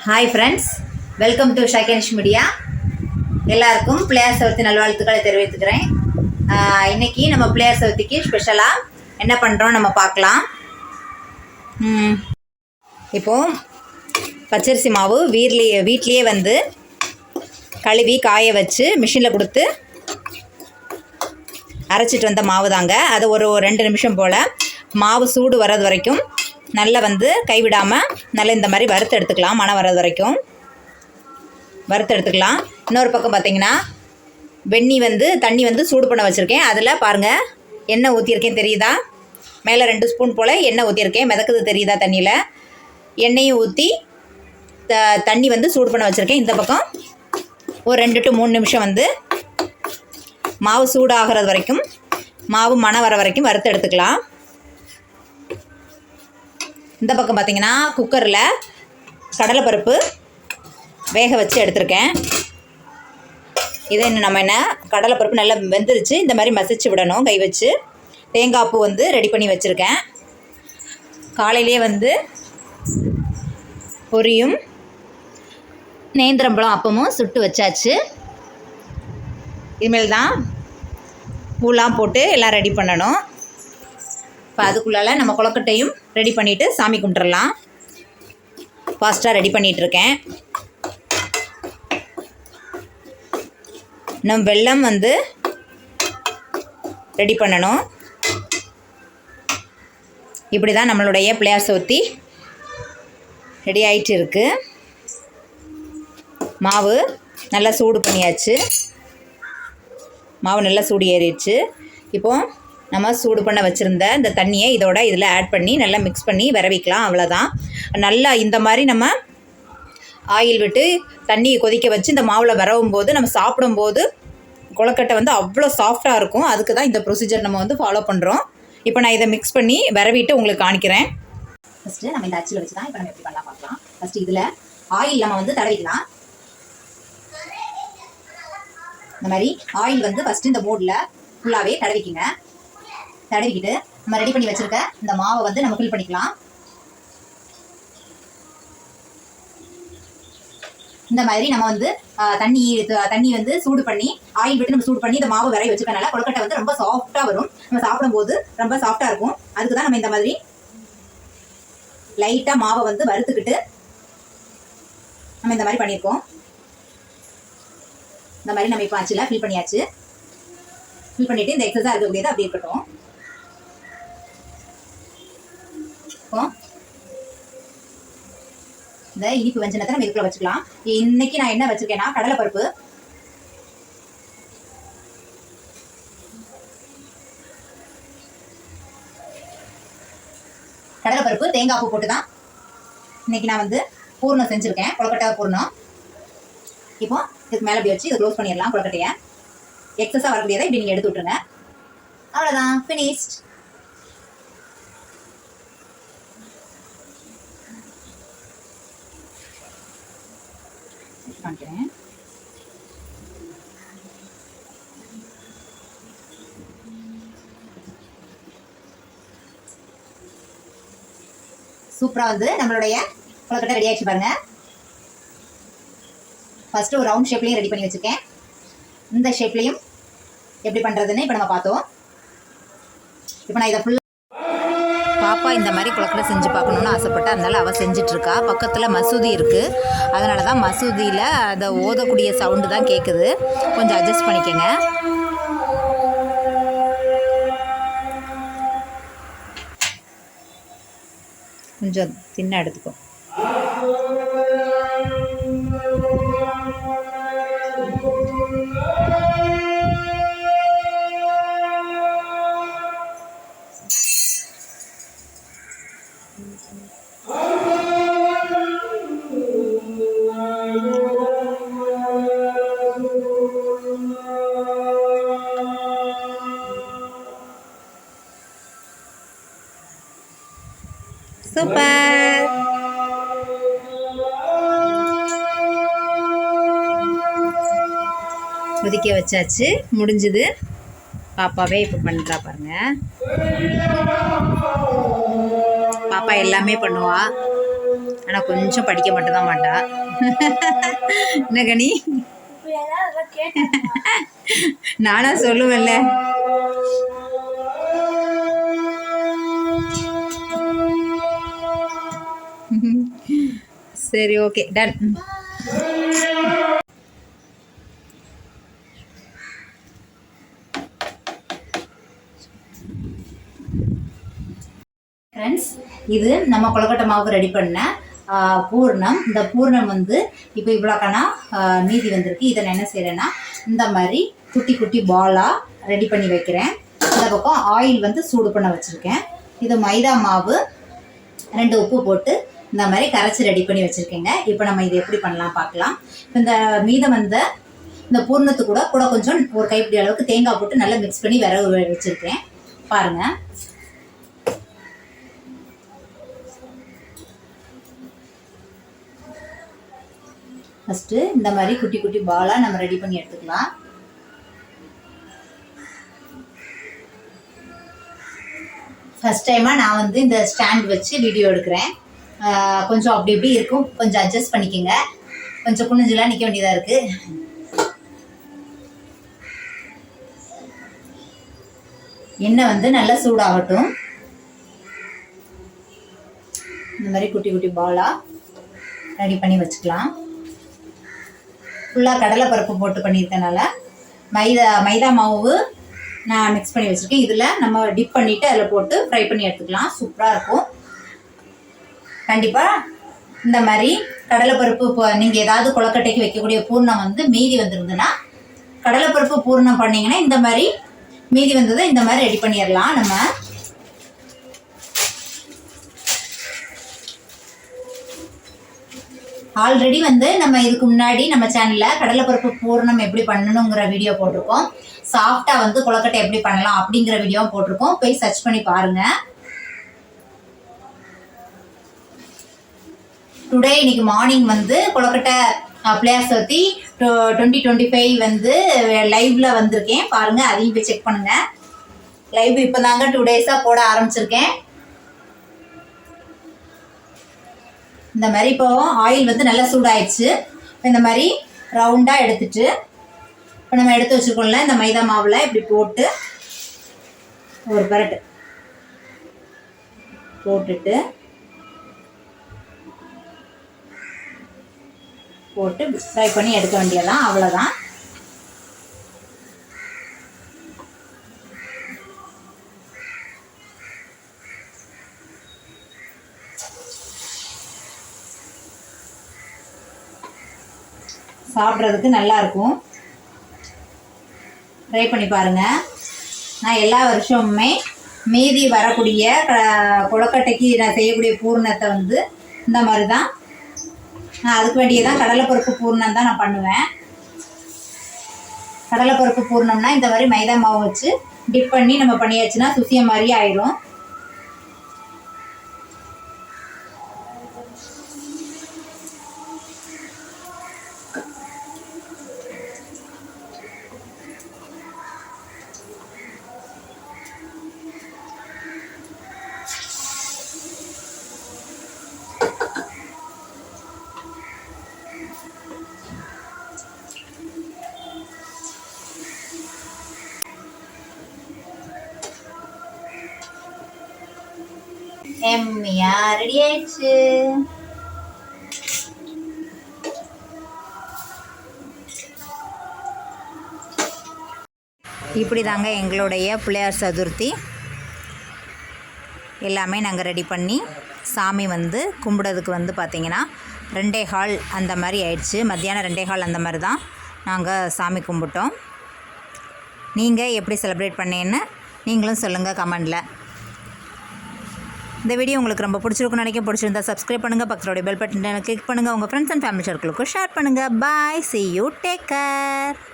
Hi friends, welcome to ஷைகனிஷ் media. எல்லாருக்கும் பிள்ளையார் சதுர்த்தி நல்வாழ்த்துக்களை தெரிவித்துக்கிறேன். இன்றைக்கி நம்ம பிள்ளையார் சதுர்த்திக்கு ஸ்பெஷலாக என்ன பண்ணுறோம் நம்ம பார்க்கலாம். இப்போது பச்சரிசி மாவு வீட்லேயே வந்து கழுவி காய வச்சு மிஷினில் கொடுத்து அரைச்சிட்டு வந்த மாவு தாங்க. அது ஒரு 2 நிமிஷம் போல் மாவு சூடு வர்றது வரைக்கும் நல்லா வந்து கைவிடாமல் நல்லா இந்த மாதிரி வறுத்து எடுத்துக்கலாம். மணம் வர்றது வரைக்கும் வறுத்து எடுத்துக்கலாம். இன்னொரு பக்கம் பார்த்திங்கன்னா தண்ணி வந்து சூடு பண்ண வச்சுருக்கேன். அதில் பாருங்கள் எண்ணெய் ஊற்றியிருக்கேன், தெரியுதா? மேலே 2 ஸ்பூன் போல் எண்ணெய் ஊற்றியிருக்கேன். மிதக்குது தெரியுதா? தண்ணியில் எண்ணெயும் ஊற்றி தண்ணி வந்து சூடு பண்ண வச்சுருக்கேன். இந்த பக்கம் ஒரு 2 to 3 நிமிஷம் வந்து மாவு சூடாகிறது வரைக்கும், மாவு மணம் வர வரைக்கும் வறுத்து எடுத்துக்கலாம். இந்த பக்கம் பார்த்திங்கன்னா குக்கரில் கடலைப்பருப்பு வேக வச்சு எடுத்திருக்கேன். இதை நம்ம கடலைப்பருப்பு நல்லா வெந்துருச்சு. இந்த மாதிரி மசிச்சு விடணும் கை வச்சு. தேங்காய் பூ வந்து ரெடி பண்ணி வச்சுருக்கேன். காலையிலே வந்து பொரியும் நேந்திரம்பழம் அப்பமும் சுட்டு வச்சாச்சு. இனிமேல் தான் பூலாம் போட்டு எல்லாம் ரெடி பண்ணணும். இப்போ அதுக்குள்ளால நம்ம கொழுக்கட்டையும் ரெடி பண்ணிவிட்டு சாமி கும்பிட்றலாம். ஃபாஸ்ட்டாக ரெடி பண்ணிகிட்ருக்கேன். இன்னும் வெல்லம் வந்து ரெடி பண்ணணும். இப்படி தான் நம்மளுடைய பிள்ளையார் சதுர்த்தி ரெடி ஆகிட்டு இருக்குது. மாவு நல்லா சூடு பண்ணியாச்சு. மாவு நல்லா சூடு ஏறிடுச்சு. இப்போது நம்ம சூடு பண்ண வச்சுருந்த இந்த தண்ணியை இதில் ஆட் பண்ணி நல்லா மிக்ஸ் பண்ணி விரவிக்கலாம். அவ்வளோதான். நல்லா இந்த மாதிரி நம்ம ஆயில் விட்டு தண்ணியை கொதிக்க வச்சு இந்த மாவில் விரவும் போது நம்ம சாப்பிடும்போது கொழுக்கட்டை வந்து அவ்வளோ சாஃப்டாக இருக்கும். அதுக்கு தான் இந்த ப்ரொசீஜர் நம்ம வந்து ஃபாலோ பண்ணுறோம். இப்போ நான் இதை மிக்ஸ் பண்ணி விரவிட்டு உங்களுக்கு காணிக்கிறேன். ஃபஸ்ட்டு நம்ம இந்த அச்சில் வச்சு தான் இப்போ நம்ம எப்படி பண்ணலாம் பார்க்கலாம். ஃபஸ்ட்டு இதில் ஆயில் நம்ம வந்து தடவிக்கலாம். இந்த மாதிரி ஆயில் வந்து ஃபஸ்ட்டு இந்த மூடில் ஃபுல்லாகவே தடவிக்கிங்க. தடவிக்கிட்டு நம்ம ரெடி பண்ணி வச்சுருக்க இந்த மாவை வந்து நம்ம ஃபில் பண்ணிக்கலாம். இந்த மாதிரி நம்ம வந்து தண்ணி வந்து சூடு பண்ணி ஆயில் விட்டு நம்ம சூடு பண்ணி இந்த மாவு விரைய வச்சுக்கனால கொழுக்கட்டை வந்து ரொம்ப சாஃப்டாக வரும். நம்ம சாப்பிடும்போது ரொம்ப சாஃப்டாக இருக்கும். அதுக்கு தான் நம்ம இந்த மாதிரி லைட்டாக மாவை வந்து வறுத்துக்கிட்டு நம்ம இந்த மாதிரி பண்ணியிருக்கோம். இந்த மாதிரி நம்ம இப்போ ஆச்சுல ஃபில் பண்ணியாச்சு. ஃபில் பண்ணிவிட்டு இந்த எக்ஸஸாக இருக்கக்கூடியது அப்படி இருக்கட்டும். இப்போ இந்த இனிப்பு வெஞ்சனத்தை நம்ம இதுக்குள்ள வச்சுக்கலாம். இன்னைக்கு நான் என்ன வச்சிருக்கேன்னா கடலைப்பருப்பு, தேங்காய் பூ போட்டு தான் இன்னைக்கு நான் வந்து பூர்ணம் செஞ்சுருக்கேன். கொழுக்கட்டை பூர்ணம். இப்போ இதுக்கு மேலே அப்படி வச்சு இதை க்ளோஸ் பண்ணிடலாம். கொழுக்கட்டையை எக்ஸஸாக வரக்கூடியதை இப்படி நீங்கள் எடுத்து விட்டுருங்க. அவ்வளோதான், ஃபினிஷ்ட். காமிக்கிறேன். சூப்பராக வந்து நம்மளுடைய கொழுக்கட்டை ரெடி ஆகிடுச்சு பாருங்க. ஃபஸ்ட்டு ஒரு ரவுண்ட் ஷேப்லேயும் ரெடி பண்ணி வச்சுருக்கேன். இந்த ஷேப்லேயும் எப்படி பண்ணுறதுன்னு இப்போ நம்ம பார்த்தோம். இப்போ நான் இதை ஃபுல்லாக பாப்பா இந்த மாதிரி கொழுக்கட்டை செஞ்சு பார்க்கணுன்னு ஆசைப்பட்டா, அதனால அவள் செஞ்சிட்ருக்கா. பக்கத்தில் மசூதி இருக்குது. அதனால தான் மசூதியில் அதை ஓதக்கூடிய சவுண்டு தான் கேட்குது. கொஞ்சம் அட்ஜஸ்ட் பண்ணிக்கோங்க. கொஞ்சம் தின்ன எடுத்துக்கோ. சூப்பர். கொதிக்க வச்சாச்சு, முடிஞ்சுது. பாப்பாவே இப்போ பண்ணுறா பாருங்க. பாப்பா எல்லாமே பண்ணுவா. ஆனால் கொஞ்சம் படிக்க மட்டும்தான் மாட்டா. என்ன கனி? நானா சொல்லுவேன்ல. சரி, ஓகே, டன். ஃப்ரெண்ட்ஸ், இது நம்ம கொழுக்கட்டை மாவு ரெடி பண்ண பூர்ணம். இந்த பூர்ணம் வந்து இப்போ இவ்வளோக்கான மீதி வந்திருக்கு. இதை நான் என்ன செய்கிறேன்னா, இந்த மாதிரி குட்டி குட்டி பாலாக ரெடி பண்ணி வைக்கிறேன். இந்த பக்கம் ஆயில் வந்து சூடு பண்ண வச்சுருக்கேன். இது மைதா மாவு 2 உப்பு போட்டு இந்த மாதிரி கரைச்சி ரெடி பண்ணி வச்சுருக்கேங்க. இப்போ நம்ம இது எப்படி பண்ணலாம் பார்க்கலாம். இப்போ இந்த மீதம் வந்த இந்த பூர்ணத்து கூட கொஞ்சம் ஒரு கைப்பிடி அளவுக்கு தேங்காய் போட்டு நல்லா மிக்ஸ் பண்ணி விரவு வச்சுருக்கேன். பாருங்கள். ஃபஸ்ட்டு இந்த மாதிரி குட்டி குட்டி பாலாக நம்ம ரெடி பண்ணி எடுத்துக்கலாம். ஃபஸ்ட் டைமாக நான் வந்து இந்த ஸ்டாண்ட் வச்சு வீடியோ எடுக்கிறேன். கொஞ்சம் அப்படி இப்படி இருக்கும், கொஞ்சம் அட்ஜஸ்ட் பண்ணிக்கோங்க. கொஞ்சம் குனிஞ்செலாம் நிற்க வேண்டியதாக இருக்குது. எண்ணெய் வந்து நல்லா சூடாகட்டும். இந்த மாதிரி குட்டி குட்டி பாலாக ரெடி பண்ணி வச்சுக்கலாம். ஃபுல்லாக கடலைப்பருப்பு போட்டு பண்ணியிருக்கனால மைதா மாவு நான் மிக்ஸ் பண்ணி வச்சுருக்கேன். இதில் நம்ம டிப் பண்ணிவிட்டு அதில் போட்டு ஃப்ரை பண்ணி எடுத்துக்கலாம். சூப்பராக இருக்கும். கண்டிப்பாக இந்த மாதிரி கடலைப்பருப்பு இப்போ நீங்கள் ஏதாவது கொழுக்கட்டைக்கு வைக்கக்கூடிய பூர்ணம் வந்து மீதி வந்துருந்துன்னா கடலைப்பருப்பு பூர்ணம் பண்ணிங்கன்னா இந்த மாதிரி மீதி வந்ததை இந்த மாதிரி ரெடி பண்ணிடலாம். நம்ம ஆல்ரெடி வந்து நம்ம இதுக்கு முன்னாடி நம்ம சேனலில் கடலைப்பருப்பு பூரணம் எப்படி பண்ணணுங்கிற வீடியோ போட்டிருக்கோம். சாஃப்டாக வந்து கொழுக்கட்டை எப்படி பண்ணலாம் அப்படிங்கிற வீடியோவும் போட்டிருக்கோம். போய் சர்ச் பண்ணி பாருங்கள். டுடே இன்னைக்கு மார்னிங் வந்து கொழுக்கட்டை பிளேயர் சர்த்தி 2025 வந்து லைவில் வந்திருக்கேன். பாருங்கள், அதையும் போய் செக் பண்ணுங்கள். லைவ் இப்போ தாங்க 2 டேஸாக போட ஆரம்பிச்சிருக்கேன். இந்த மாதிரி இப்போ ஆயில் வந்து நல்லா சூடாயிடுச்சு. இந்த மாதிரி ரவுண்டாக எடுத்துட்டு இப்போ நம்ம எடுத்து வச்சுருக்கோம்ல இந்த மைதா மாவில் இப்படி போட்டு ஒரு பரட்டு போட்டு ஃப்ரை பண்ணி எடுக்க வேண்டியதான். அவ்வளோதான். சாப்பிட்றதுக்கு நல்லாயிருக்கும். ட்ரை பண்ணி பாருங்கள். நான் எல்லா வருஷமுமே மீதி வரக்கூடிய கொழுக்கட்டைக்கு நான் செய்யக்கூடிய பூர்ணத்தை வந்து இந்த மாதிரி தான் நான் அதுக்கு வேண்டியதான் கடலைப்பருப்பு பூர்ணம் தான் நான் பண்ணுவேன். கடலைப்பருப்பு பூர்ணம்னா இந்த மாதிரி மைதா மாவு வச்சு டிப் பண்ணி நம்ம பண்ணியாச்சுன்னா சுசிய மாதிரி ஆயிடும். எம்மியா ரெடி ஆயிடுச்சு. இப்படி தாங்க எங்களுடைய பிள்ளையார் சதுர்த்தி எல்லாமே நாங்கள் ரெடி பண்ணி சாமி வந்து கும்பிடுறதுக்கு வந்து பார்த்திங்கன்னா 2:15 அந்த மாதிரி ஆயிடுச்சு. மத்தியானம் 2:15 அந்த மாதிரி தான் நாங்கள் சாமி கும்பிட்டோம். நீங்கள் எப்படி செலிப்ரேட் பண்ணேன்னு நீங்களும் சொல்லுங்கள் கமெண்டில். இந்த வீடியோ உங்களுக்கு ரொம்ப பிடிச்சிருக்குன்னு நினைக்க. பிடிச்சிருந்தா சப்ஸ்கிரைப் பண்ணுங்கள். பக்கத்தோடைய பெல் பட்டனை கிளிக் பண்ணுங்கள். உங்கள் ஃப்ரெண்ட்ஸ் அண்ட் ஃபேமிலி சர்க்கிளுக்கும் ஷேர் பண்ணுங்கள். பாய், see you, take care.